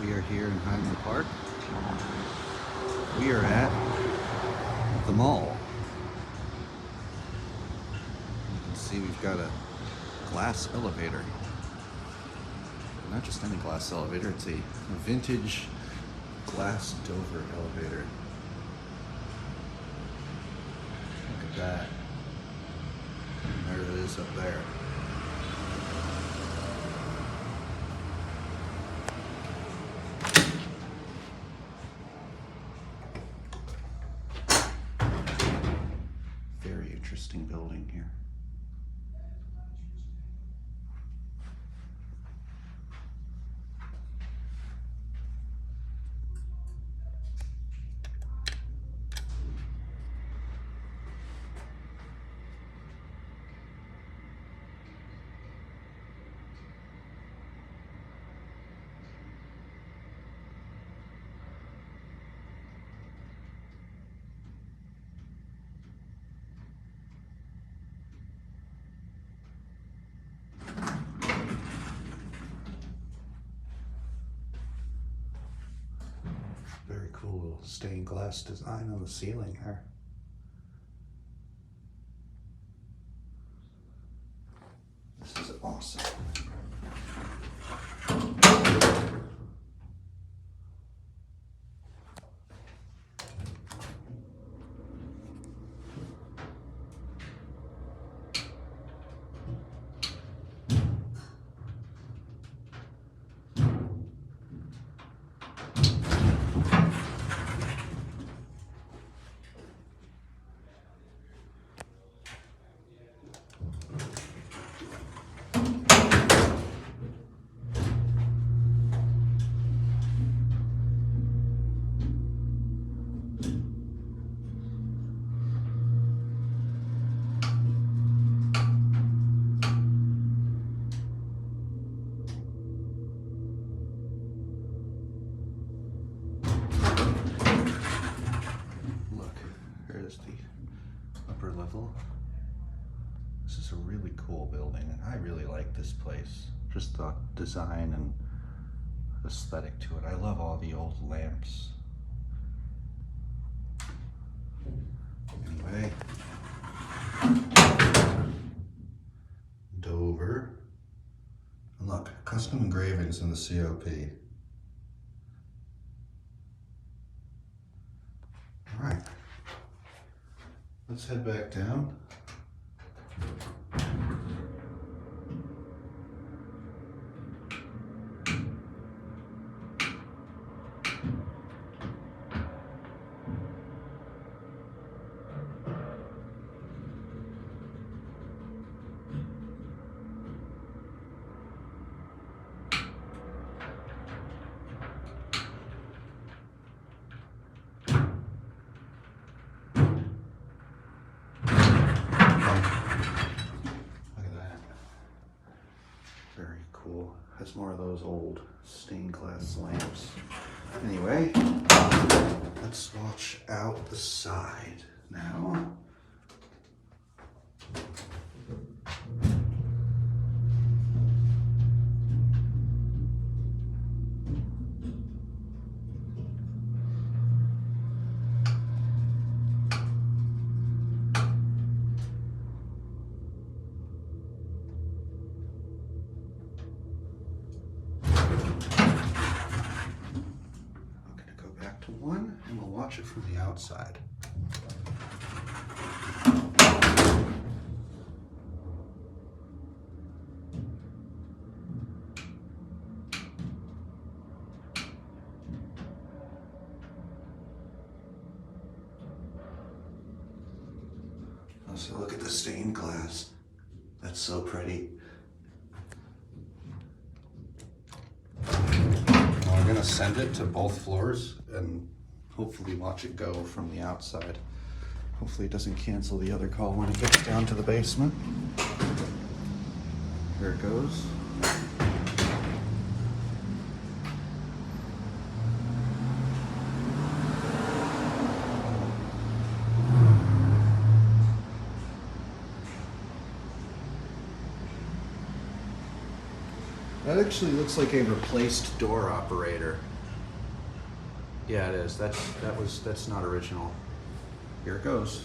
We are here in Highland Park. We are at the mall. You can see we've got a glass elevator. Not just any glass elevator, it's a vintage glass Dover elevator. Look at that. And there it is up there. Very interesting building here. Very cool little stained glass design on the ceiling there. This is awesome. Here's the upper level. This is a really cool building, and I really like this place. Just the design and aesthetic to it. I love all the old lamps. Anyway, Dover. And look, custom engravings in the COP. All right. Let's head back down. Very cool. Has more of those old stained glass lamps. Anyway, let's watch out the side now. To one, and we'll watch it from the outside. Also, look at the stained glass. That's so pretty. We're gonna send it to both floors and hopefully watch it go from the outside. Hopefully it doesn't cancel the other call when it gets down to the basement. Here it goes. That actually looks like a replaced door operator. Yeah, it is. That's not original. Here it goes.